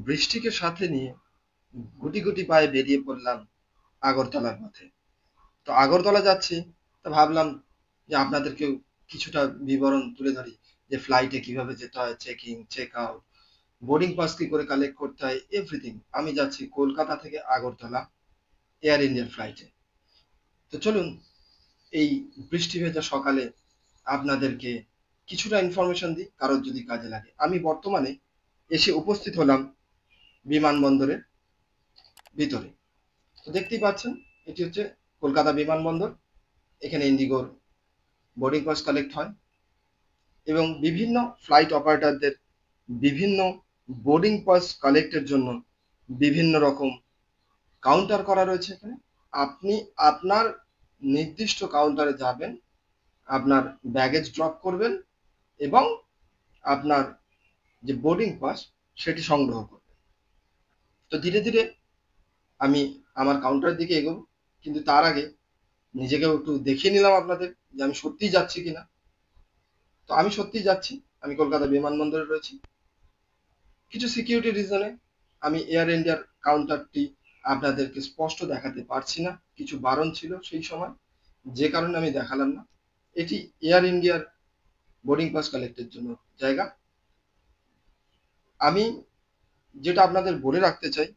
বৃষ্টিকে সাথে নিয়ে গুটি গুটি পায়ে বেরিয়ে পড়লাম আগরতলার পথে। তো আগরতলা যাচ্ছি, তো ভাবলাম যে আপনাদেরকেও কিছুটা বিবরণ তুলে ধরি যে ফ্লাইটে কিভাবে যেতে হয়, check in check out, boarding pass কি করে কালেক্ট করতে হয়, এভরিথিং। আমি যাচ্ছি কলকাতা থেকে আগরতলা এয়ার ইন্ডিয়ার ফ্লাইটে। তো চলুন এই বৃষ্টি ভেজা সকালে আপনাদেরকে কিছুটা ইনফরমেশন দিই, কারোর যদি কাজে লাগে। আমি বর্তমানে এসে উপস্থিত হলাম বিমানবন্দরের ভিতরে। তো দেখতেই পাচ্ছেন, এটি হচ্ছে কলকাতা বিমানবন্দর। এখানে ইন্ডিগোর বোর্ডিং পাস কালেক্ট হয় এবং বিভিন্ন ফ্লাইট অপারেটরদের বিভিন্ন বোর্ডিং পাস কালেক্টের জন্য বিভিন্ন রকম কাউন্টার করা রয়েছে এখানে। আপনি আপনার নির্দিষ্ট কাউন্টারে যাবেন, আপনার ব্যাগেজ ড্রপ করবেন এবং আপনার যে বোর্ডিং পাস সেটি সংগ্রহ করবেন। তো ধীরে ধীরে আমি আমার কাউন্টারের দিকে এগোবো, কিন্তু তার আগে নিজেকেও একটু দেখিয়ে নিলাম আপনাদের যে আমি সত্যিই যাচ্ছি কিনা। তো আমি সত্যিই যাচ্ছি, আমি কলকাতা বিমানবন্দরে রয়েছি। কিছু সিকিউরিটি রিজনে আমি এয়ার ইন্ডিয়ার কাউন্টারটি আপনাদেরকে স্পষ্ট দেখাতে পারছি না, কিছু বারণ ছিল সেই সময়, যে কারণে আমি দেখালাম না। এটি এয়ার ইন্ডিয়ার বোর্ডিং পাস কালেক্টের জন্য জায়গা। আমি যেটা আপনাদের বলে রাখতে চাই,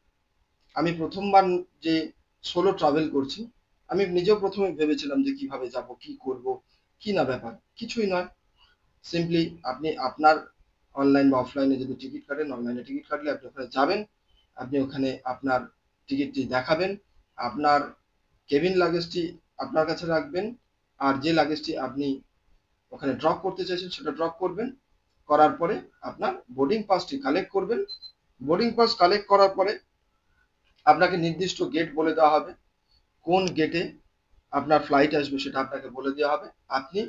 আমি প্রথমবার যে সোলো ট্রাভেল করছি, আমি নিজেও প্রথমে ভেবেছিলাম যে কিভাবে যাব, কি করব, কি না ব্যাপার। কিছুই নয়, সিম্পলি আপনি আপনার অনলাইন বা অফলাইনে যদি টিকিট কাটেন, অনলাইনে টিকিট কাটলে আপনি ওখানে যাবেন, আপনি ওখানে আপনার টিকিটটি দেখাবেন, আপনার কেবিন লাগেজটি আপনার কাছে রাখবেন, আর যে লাগেজটি আপনি ওখানে ড্রপ করতে চাইছেন সেটা ড্রপ করবেন। করার পরে আপনার বোর্ডিং পাসটি কালেক্ট করবেন। বোর্ডিং পাস কালেক্ট করার পরে আপনাকে নির্দিষ্ট গেট বলে দেওয়া হবে, কোন গেটে আপনার ফ্লাইট আসবে সেটা আপনাকে বলে দেওয়া হবে। আপনি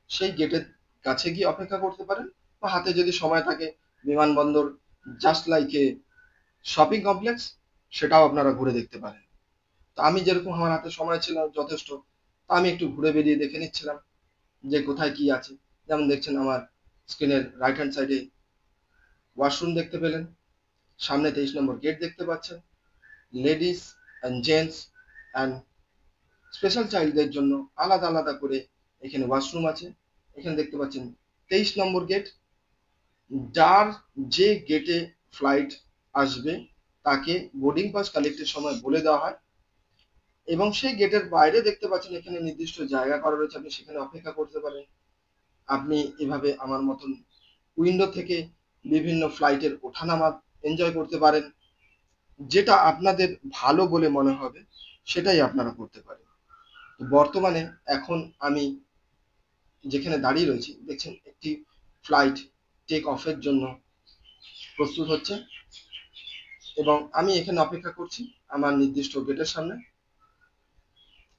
সেই গেটের কাছে গিয়ে অপেক্ষা করতে পারেন, বা হাতে যদি সময় থাকে, বিমানবন্দর just like a shopping complex, সেটাও আপনারা ঘুরে দেখতে পারেন। তো আমি যেরকম আমার হাতে সময় ছিল যথেষ্ট, তা আমি একটু ঘুরে বেরিয়ে দেখে নিচ্ছিলাম যে কোথায় কি আছে। যেমন দেখছেন আমার স্ক্রিনের রাইট হ্যান্ড সাইডে ওয়াশরুম দেখতে পেলেন, সামনে 23 নম্বর গেট দেখতে পাচ্ছেন। Ladies and gents and special চাইল্ডদের জন্য আলাদা আলাদা করে এখানে ওয়াশরুম আছে। এখানে দেখতে পাচ্ছেন 23 নম্বর গেট। যার যে গেটে ফ্লাইট আসবে তাকে বোর্ডিং পাস কালেক্টের সময় বলে দেওয়া হয়, এবং সেই গেটের বাইরে দেখতে পাচ্ছেন এখানে নির্দিষ্ট জায়গা করা রয়েছে, আপনি সেখানে অপেক্ষা করতে পারেন। আপনি এভাবে আমার মতন উইন্ডো থেকে বিভিন্ন ফ্লাইটের ওঠানামা এনজয় করতে পারেন। যেটা আপনাদের ভালো বলে মনে হবে সেটাই আপনারা করতে পারেন। বর্তমানে এখন আমি যেখানে দাঁড়িয়ে রয়েছি, দেখছেন একটি ফ্লাইট টেক অফের জন্য প্রস্তুত হচ্ছে এবং আমি এখানে অপেক্ষা করছি আমার নির্দিষ্ট গেটের সামনে।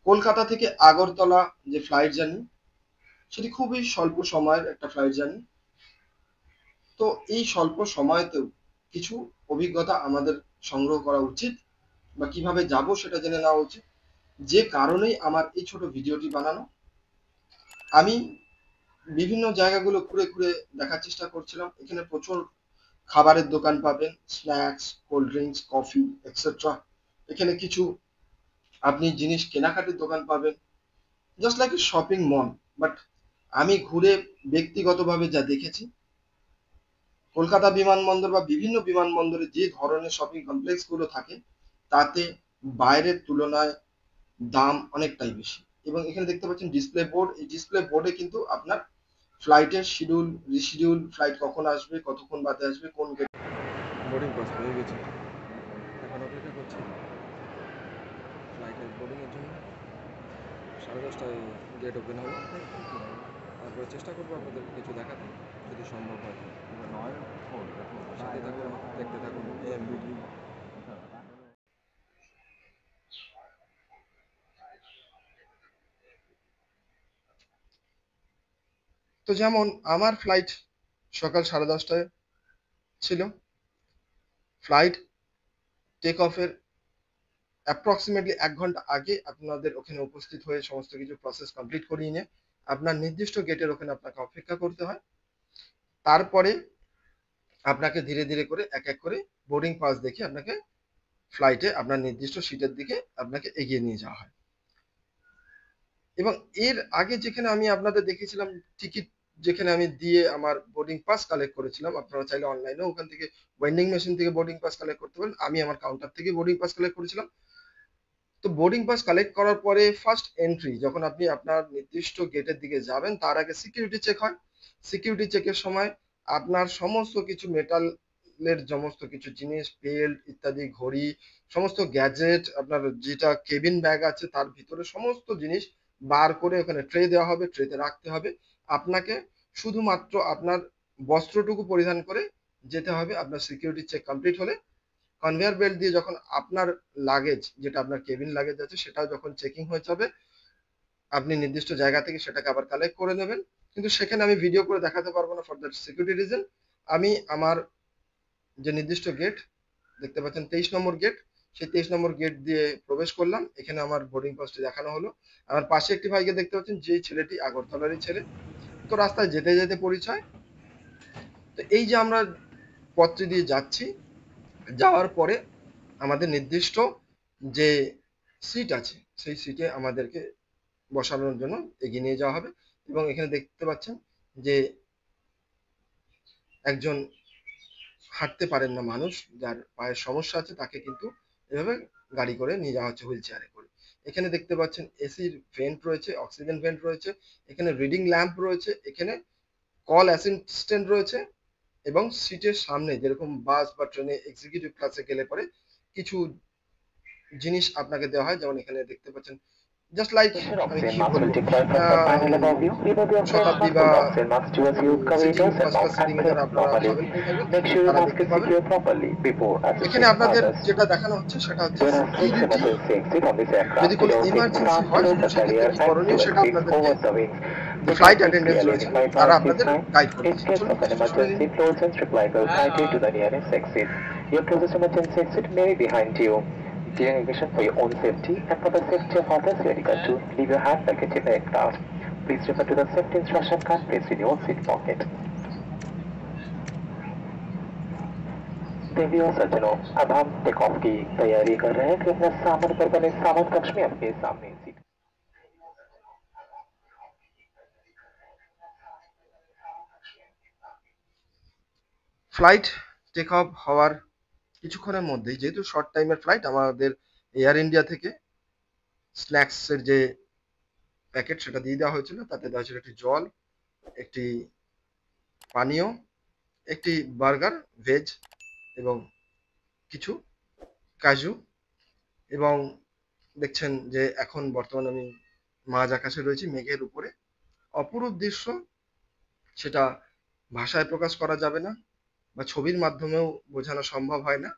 কলকাতা থেকে আগরতলা যে ফ্লাইট জার্নি, সেটি খুবই স্বল্প সময়ের একটা ফ্লাইট জার্নি। তো এই স্বল্প সময়তেও কিছু অভিজ্ঞতা আমাদের সংগ্রহ করা উচিত, বা কিভাবে যাব সেটা জেনে নেওয়া উচিত। যে কারণেই আমার এই ছোট ভিডিওটি বানানো। আমি বিভিন্ন জায়গাগুলো ঘুরে ঘুরে দেখার চেষ্টা করছিলাম। এখানে প্রচুর খাবারের দোকান পাবেন, snacks, cold drinks, coffee etcetera. এখানে কিছু আপনি জিনিস কেনাকাটির দোকান পাবেন, just like a shopping mall. But আমি ঘুরে ব্যক্তিগতভাবে যা দেখেছি, কলকাতা বিমানবন্দর বা বিভিন্ন বিমানবন্দরে যে ধরনের শপিং কমপ্লেক্স গুলো থাকে, তাতে বাইরের তুলনায় দাম অনেকটাই বেশি। এবং এখানে দেখতে পাচ্ছেন ডিসপ্লে বোর্ড, এই ডিসপ্লে বোর্ডে কিন্তু আপনার ফ্লাইটের শিডিউল, রিশিডিউল, ফ্লাইট কখন আসবে, কতক্ষণ বাদে আসবে, কোন গেট। বোর্ডিং পাস পেয়ে গেছি, এখন অপেক্ষা করছি ফ্লাইটের বোর্ডিং এর জন্য। 10:30টায় গেট ওপেন হবে। তারপরে চেষ্টা করবো আপনাদেরকে কিছু দেখাতে, যদি সম্ভব হয়। সাথে থাকুন, দেখতে থাকুন AM ভিডিও। তো যেমন আমার ফ্লাইট সকাল 10:30টায় ছিল। ফ্লাইট টেক অফের অ্যাপ্রক্সিমেটলি 1 ঘন্টা আগে আপনাদের ওখানে উপস্থিত হয়ে সমস্ত কিছু প্রসেস কমপ্লিট করিয়ে নিয়ে আপনার নির্দিষ্ট গেটের ওখানে আপনাকে অপেক্ষা করতে হয়। তারপরে আপনাকে ধীরে ধীরে করে এক এক করে বোর্ডিং পাস দেখিয়ে আপনাকে ফ্লাইটে আপনার নির্দিষ্ট সিটের দিকে আপনাকে এগিয়ে নিয়ে যাওয়া হয়। এবং এর আগে যেখানে আমি আপনাদের দেখিয়েছিলাম টিকিট, যেখানে আমি দিয়ে আমার বোর্ডিং পাস কালেক্ট করেছিলাম, আপনারা চাইলে অনলাইনেও ওখান থেকে ওয়েন্ডিং মেশিন থেকে বোর্ডিং পাস কালেক্ট করতে পারেন। আমি আমার কাউন্টার থেকে বোর্ডিং পাস কালেক্ট করেছিলাম। তো বোর্ডিং পাস কালেক্ট করার পরে ফার্স্ট এন্ট্রি যখন আপনি আপনার নির্দিষ্ট গেটের দিকে যাবেন, তার আগে সিকিউরিটি চেক হয়। সিকিউরিটি চেকের সময় আপনার সমস্ত কিছু মেটালের সমস্ত কিছু জিনিস, বেল্ট ইত্যাদি, ঘড়ি, সমস্ত গ্যাজেট, আপনার যেটা কেবিন ব্যাগ আছে তার ভিতরে সমস্ত জিনিস বার করে ওখানে ট্রে দেওয়া হবে, ট্রেতে রাখতে হবে। আপনাকে শুধুমাত্র আপনার বস্ত্রটুকু পরিধান করে যেতে হবে। আপনার সিকিউরিটি চেক কমপ্লিট হলে কনভেয়ার বেল্ট দিয়ে যখন আপনার লাগেজ, যেটা আপনার কেবিন লাগেজ আছে, সেটাও যখন চেকিং হয়ে যাবে, আপনি নির্দিষ্ট জায়গা থেকে সেটাকে আবার কালেক্ট করে নেবেন। কিন্তু সেখানে আমি ভিডিও করে দেখাতে পারবো না ফর দ্যাট সিকিউরিটি রিজন। আমি আমার যে নির্দিষ্ট গেট দেখতে পাচ্ছেন 23 নম্বর গেট, সেই 23 নম্বর গেট দিয়ে প্রবেশ করলাম। এখানে আমার বোর্ডিং পাসটি দেখানো হলো। আমার পাশে একটি ভাইকে দেখতে পাচ্ছেন, যেই ছেলেটি আগরতলারই ছেলে। তো রাস্তায় যেতে যেতে পরিচয়। তো এই যে আমরা পথটি দিয়ে যাচ্ছি, যাওয়ার পরে আমাদের নির্দিষ্ট যে সিট আছে সেই সিটে আমাদেরকে বসানোর জন্য এগিয়ে নিয়ে যাওয়া হবে। এবং এখানে দেখতে পাচ্ছেন যে একজন হাঁটতে পারেন না মানুষ, যার পায়ের সমস্যা আছে, তাকে কিন্তু এভাবে গাড়ি করে নিয়ে যাওয়া হচ্ছে, হুইল চেয়ারে করে। এখানে দেখতে পাচ্ছেন এসির ভেন্ট রয়েছে, অক্সিজেন ভেন্ট রয়েছে, এখানে রিডিং ল্যাম্প রয়েছে, এখানে কল অ্যাসিস্ট্যান্ট রয়েছে। এবং সিটের সামনে যেরকম বাস বা ট্রেনে এক্সিকিউটিভ ক্লাসে গেলে পরে কিছু জিনিস আপনাকে দেওয়া হয়, যেমন এখানে দেখতে পাচ্ছেন জাস্ট লাইক আমি কি বলবো, শতাব্দী বা সিটিং ফার্স্ট ক্লাস সিটিং এ যারা আপনারা ট্রাভেল করে থাকবেন তারা দেখতে পাবেন। এখানে আপনাদের যেটা দেখানো হচ্ছে সেটা হচ্ছে সিকিউরিটি। যদি কোনো ইমার্জেন্সি হয় সেক্ষেত্রে কি করণীয় সেটা আপনাদেরকে যে ফ্লাইট অ্যাটেন্ডেন্টস রয়েছে তারা আপনাদের গাইড করে দিচ্ছে। চলুন কিছুটা শুনে নিন। Your closest emergency exit may be behind you. During aviation, for your own safety and for the safety of others, we are required to leave your hand luggage in the aircraft. Please refer to the safety instruction card placed in your seat pocket. देवियों सज्जनों, अब हम take off की तैयारी कर रहे हैं कि अपने सामान पर बने सामान कक्ष में आपके सामने सीट। ফ্লাইট টেক অফ হওয়ার কিছুক্ষণের মধ্যেই, যেহেতু শর্ট টাইমের ফ্লাইট, আমাদের এয়ার ইন্ডিয়া থেকে স্ন্যাক্স এর যে প্যাকেট সেটা দিয়ে দেওয়া হয়েছিল। তাতে দেওয়া ছিল একটি জল, একটি পানীয়, একটি বার্গার ভেজ এবং কিছু কাজু। এবং দেখছেন যে এখন বর্তমানে আমি মাঝ আকাশে রয়েছি, মেঘের উপরে। অপরূপ দৃশ্য, সেটা ভাষায় প্রকাশ করা যাবে না বা ছবির মাধ্যমেও বোঝানো সম্ভব হয় না।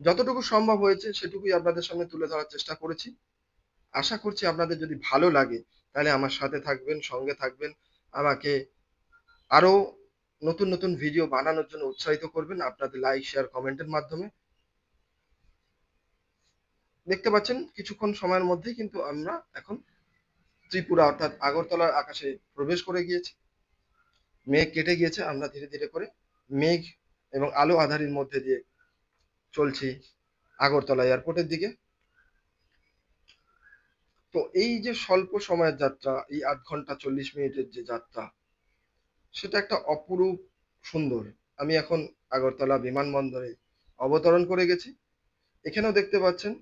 যতটুকু সম্ভব হয়েছে সেটুকুই আপনাদের সামনে তুলে ধরার চেষ্টা করেছি। আশা করছি আপনাদের যদি ভালো লাগে তাহলে আমার সাথে থাকবেন, সঙ্গে থাকবেন, আমাকে আরো নতুন নতুন ভিডিও বানানোর জন্য উৎসাহিত করবেন আপনাদের লাইক, শেয়ার, কমেন্টের মাধ্যমে। দেখতে পাচ্ছেন কিছুক্ষণ সময়ের মধ্যেই কিন্তু আমরা এখন ত্রিপুরা অর্থাৎ আগরতলার আকাশে প্রবেশ করে গিয়েছি। মেঘ কেটে গিয়েছে, আমরা ধীরে ধীরে করে মেঘ এবং আলো আঁধারির মধ্যে দিয়ে চলছি আগরতলা এয়ারপোর্টের দিকে। তো এই যে স্বল্প সময়ের যাত্রা, এই 8 ঘন্টা 40 মিনিটের যে যাত্রা, সেটা একটা অপরূপ সুন্দর। আমি এখন আগরতলা বিমানবন্দরে অবতরণ করে গেছি। এখানেও দেখতে পাচ্ছেন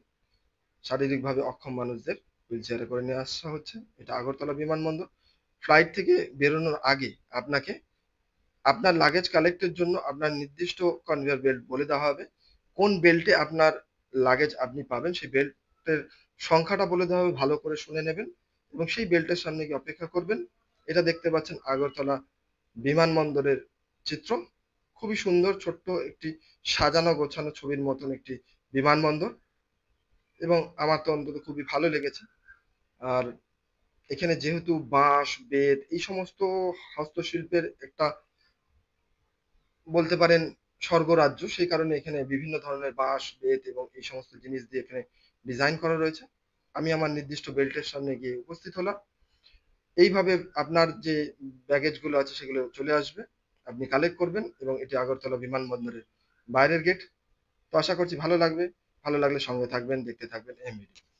শারীরিকভাবে অক্ষম মানুষদের হুইল চেয়ারে করে নিয়ে আসা হচ্ছে। এটা আগরতলা বিমানবন্দর। ফ্লাইট থেকে বেরোনোর আগে আপনাকে আপনার লাগেজ কালেক্টের জন্য আপনার নির্দিষ্ট কনভেয়ার বেল্ট বলে দেওয়া হবে। কোন বেল্টে আপনার লাগেজ আপনি পাবেন, সেই বেল্টের সংখ্যাটা বলে দেওয়া হবে, ভালো করে শুনে নেবেন এবং সেই বেল্টের সামনে গিয়ে অপেক্ষা করবেন। এটা দেখতে পাচ্ছেন আগরতলা বিমানবন্দরের চিত্র। খুবই সুন্দর ছোট্ট একটি সাজানো গোছানো ছবির মতন একটি বিমানবন্দর এবং আমার তো অন্তত খুবই ভালো লেগেছে। আর এখানে যেহেতু বাঁশ, বেত এই সমস্ত হস্তশিল্পের একটা বলতে পারেন স্বর্গরাজ্য, সেই কারণে এখানে বিভিন্ন ধরনের বাঁশ, বেত এবং এই সমস্ত জিনিস দিয়ে এখানে ডিজাইন করা রয়েছে। আমি আমার নির্দিষ্ট বেল্টের সামনে গিয়ে উপস্থিত হলাম। এইভাবে আপনার যে ব্যাগেজ গুলো আছে সেগুলো চলে আসবে। আপনি কালেক্ট করবেন এবং এটি আগরতলা বিমানবন্দরের বাইরের গেট। তো আশা করছি ভালো লাগবে। ভালো লাগলে সঙ্গে থাকবেন, দেখতে থাকবেন এম ভিডিও।